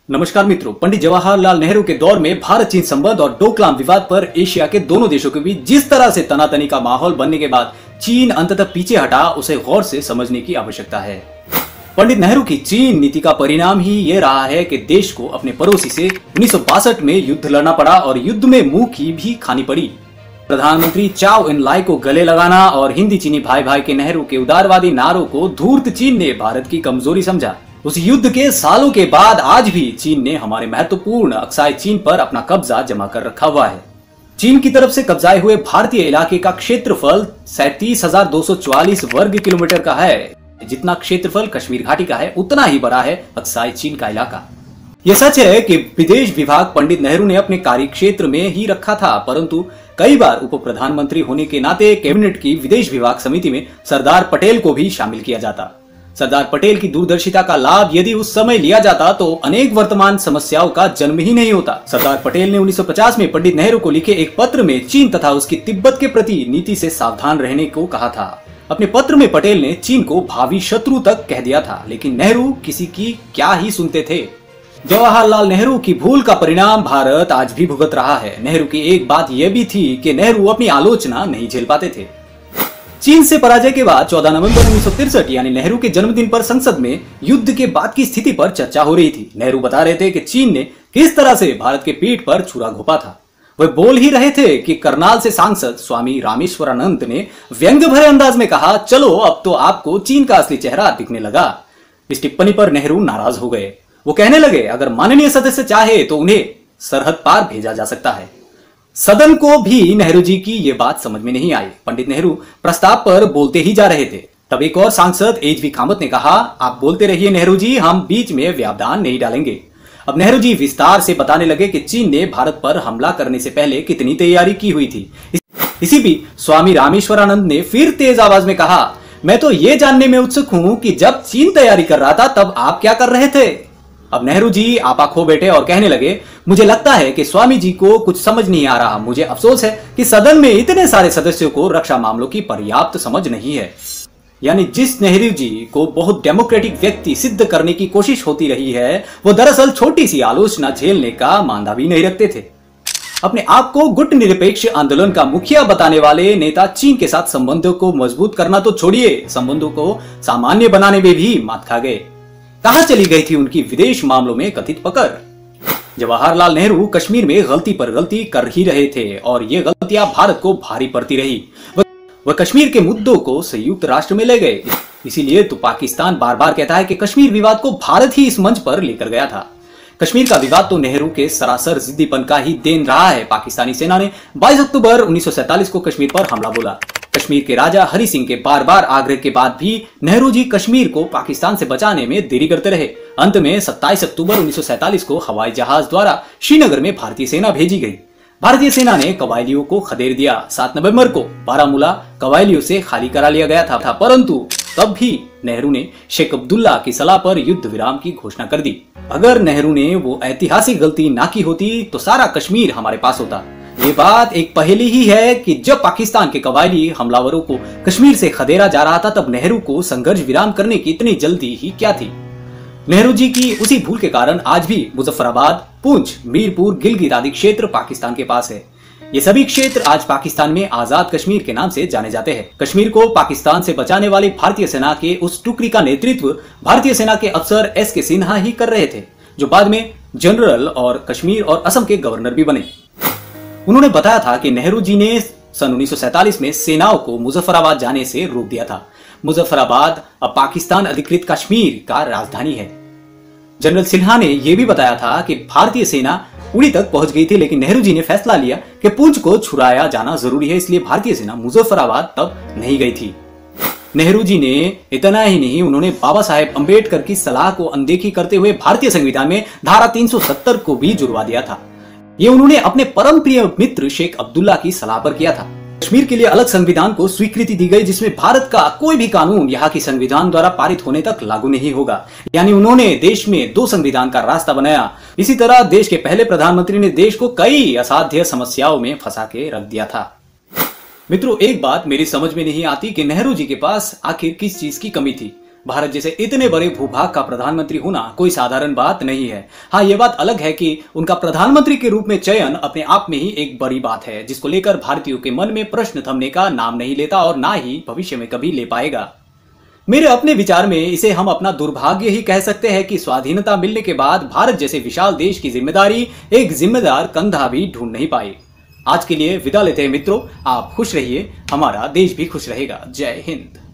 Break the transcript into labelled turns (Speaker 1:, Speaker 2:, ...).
Speaker 1: नमस्कार मित्रों, पंडित जवाहरलाल नेहरू के दौर में भारत चीन संबंध और डोकलाम विवाद पर एशिया के दोनों देशों के बीच जिस तरह से तनातनी का माहौल बनने के बाद चीन अंततः पीछे हटा, उसे गौर से समझने की आवश्यकता है। पंडित नेहरू की चीन नीति का परिणाम ही ये रहा है कि देश को अपने पड़ोसी से 1962 में युद्ध लड़ना पड़ा और युद्ध में मुंह की भी खानी पड़ी। प्रधानमंत्री चाओ इन लाई को गले लगाना और हिंदी चीनी भाई भाई के नेहरू के उदारवादी नारों को धूर्त चीन ने भारत की कमजोरी समझा। उस युद्ध के सालों के बाद आज भी चीन ने हमारे महत्वपूर्ण अक्साई चीन पर अपना कब्जा जमा कर रखा हुआ है। चीन की तरफ से कब्जाए हुए भारतीय इलाके का क्षेत्रफल 37,244 वर्ग किलोमीटर का है। जितना क्षेत्रफल कश्मीर घाटी का है, उतना ही बड़ा है अक्साई चीन का इलाका। यह सच है कि विदेश विभाग पंडित नेहरू ने अपने कार्य क्षेत्र में ही रखा था, परंतु कई बार उप प्रधानमंत्री होने के नाते कैबिनेट की विदेश विभाग समिति में सरदार पटेल को भी शामिल किया जाता। सरदार पटेल की दूरदर्शिता का लाभ यदि उस समय लिया जाता तो अनेक वर्तमान समस्याओं का जन्म ही नहीं होता। सरदार पटेल ने 1950 में पंडित नेहरू को लिखे एक पत्र में चीन तथा उसकी तिब्बत के प्रति नीति से सावधान रहने को कहा था। अपने पत्र में पटेल ने चीन को भावी शत्रु तक कह दिया था, लेकिन नेहरू किसी की क्या ही सुनते थे। जवाहरलाल नेहरू की भूल का परिणाम भारत आज भी भुगत रहा है। नेहरू की एक बात यह भी थी कि नेहरू अपनी आलोचना नहीं झेल पाते थे। चीन से पराजय के बाद 14 नवंबर 1963 यानी नेहरू के जन्मदिन पर संसद में युद्ध के बाद की स्थिति पर चर्चा हो रही थी। नेहरू बता रहे थे कि चीन ने किस तरह से भारत के पीठ पर छुरा घोंपा था। वह बोल ही रहे थे कि करनाल से सांसद स्वामी रामेश्वरानंद ने व्यंग भरे अंदाज में कहा, चलो अब तो आपको चीन का असली चेहरा दिखने लगा। इस टिप्पणी पर नेहरू नाराज हो गए। वो कहने लगे, अगर माननीय सदस्य चाहे तो उन्हें सरहद पार भेजा जा सकता है। सदन को भी नेहरू जी की ये बात समझ में नहीं आई। पंडित नेहरू प्रस्ताव पर बोलते ही जा रहे थे। तब एक और सांसद एच.वी. कामत ने कहा, आप बोलते रहिए नेहरू जी, हम बीच में व्यवधान नहीं डालेंगे। अब नेहरू जी विस्तार से बताने लगे कि चीन ने भारत पर हमला करने से पहले कितनी तैयारी की हुई थी। इसी बीच स्वामी रामेश्वरानंद ने फिर तेज आवाज में कहा, मैं तो ये जानने में उत्सुक हूं कि जब चीन तैयारी कर रहा था तब आप क्या कर रहे थे। अब नेहरू जी आपा खो बैठे और कहने लगे, मुझे लगता है कि स्वामी जी को कुछ समझ नहीं आ रहा। मुझे अफसोस है कि सदन में इतने सारे सदस्यों को रक्षा मामलों की पर्याप्त समझ नहीं है। यानी जिस नेहरू जी को बहुत डेमोक्रेटिक व्यक्ति सिद्ध करने की कोशिश होती रही है, वो दरअसल छोटी सी आलोचना झेलने का मांदा भी नहीं रखते थे। अपने आप को गुट निरपेक्ष आंदोलन का मुखिया बताने वाले नेता चीन के साथ संबंधों को मजबूत करना तो छोड़िए, संबंधों को सामान्य बनाने में भी मात खा गए। कहां चली गई थी उनकी विदेश मामलों में कथित पकड़। जवाहरलाल नेहरू कश्मीर में गलती पर गलती कर ही रहे थे और ये गलतियां भारत को भारी पड़ती रही। वह कश्मीर के मुद्दों को संयुक्त राष्ट्र में ले गए। इसीलिए तो पाकिस्तान बार बार कहता है कि कश्मीर विवाद को भारत ही इस मंच पर लेकर गया था। कश्मीर का विवाद तो नेहरू के सरासर जिद्दीपन का ही देन रहा है। पाकिस्तानी सेना ने 22 अक्टूबर 1947 को कश्मीर पर हमला बोला। कश्मीर के राजा हरि सिंह के बार बार आग्रह के बाद भी नेहरू जी कश्मीर को पाकिस्तान से बचाने में देरी करते रहे। अंत में 27 अक्टूबर 1947 को हवाई जहाज द्वारा श्रीनगर में भारतीय सेना भेजी गई। भारतीय सेना ने कबायलियों को खदेड़ दिया। 7 नवंबर को बारामूला कबायलियों से खाली करा लिया गया था, परंतु तब भी नेहरू ने शेख अब्दुल्ला की सलाह पर युद्ध विराम की घोषणा कर दी। अगर नेहरू ने वो ऐतिहासिक गलती ना की होती तो सारा कश्मीर हमारे पास होता। ये बात एक पहेली ही है कि जब पाकिस्तान के कबायली हमलावरों को कश्मीर से खदेड़ा जा रहा था, तब नेहरू को संघर्ष विराम करने की इतनी जल्दी ही क्या थी। नेहरू जी की उसी भूल के कारण आज भी मुजफ्फराबाद, पुंछ, मीरपुर, गिलगित आदि क्षेत्र पाकिस्तान के पास है। ये सभी क्षेत्र आज पाकिस्तान में आजाद कश्मीर के नाम से जाने जाते हैं। कश्मीर को पाकिस्तान से बचाने वाली भारतीय सेना के उस टुकड़ी का नेतृत्व भारतीय सेना के अफसर S.K. सिन्हा ही कर रहे थे, जो बाद में जनरल और कश्मीर और असम के गवर्नर भी बने। उन्होंने बताया था कि नेहरू जी ने सन 1947 में सेनाओं को मुजफ्फराबाद जाने से रोक दिया था। मुजफ्फराबाद अब पाकिस्तान अधिकृत कश्मीर का राजधानी है। जनरल सिन्हा ने यह भी बताया था कि भारतीय सेना उड़ी तक पहुंच गई थी, लेकिन नेहरू जी ने फैसला लिया कि पुंछ को छुड़ाया जाना जरूरी है, इसलिए भारतीय सेना मुजफ्फराबाद तब नहीं गई थी। नेहरू जी ने इतना ही नहीं, उन्होंने बाबा साहेब अंबेडकर की सलाह को अनदेखी करते हुए भारतीय संविधान में धारा 370 को भी जुड़वा दिया था। ये उन्होंने अपने परम प्रिय मित्र शेख अब्दुल्ला की सलाह पर किया था। कश्मीर के लिए अलग संविधान को स्वीकृति दी गई, जिसमें भारत का कोई भी कानून यहाँ की संविधान द्वारा पारित होने तक लागू नहीं होगा। यानी उन्होंने देश में 2 संविधान का रास्ता बनाया। इसी तरह देश के पहले प्रधानमंत्री ने देश को कई असाध्य समस्याओं में फंसा के रख दिया था। मित्रों, एक बात मेरी समझ में नहीं आती कि नेहरू जी के पास आखिर किस चीज की कमी थी। भारत जैसे इतने बड़े भूभाग का प्रधानमंत्री होना कोई साधारण बात नहीं है। हाँ, ये बात अलग है कि उनका प्रधानमंत्री के रूप में चयन अपने आप में ही एक बड़ी बात है, जिसको लेकर भारतीयों के मन में प्रश्न थमने का नाम नहीं लेता और ना ही भविष्य में कभी ले पाएगा। मेरे अपने विचार में इसे हम अपना दुर्भाग्य ही कह सकते हैं कि स्वाधीनता मिलने के बाद भारत जैसे विशाल देश की जिम्मेदारी एक जिम्मेदार कंधा भी ढूंढ नहीं पाई। आज के लिए विदा लेते हैं मित्रों, आप खुश रहिए, हमारा देश भी खुश रहेगा। जय हिंद।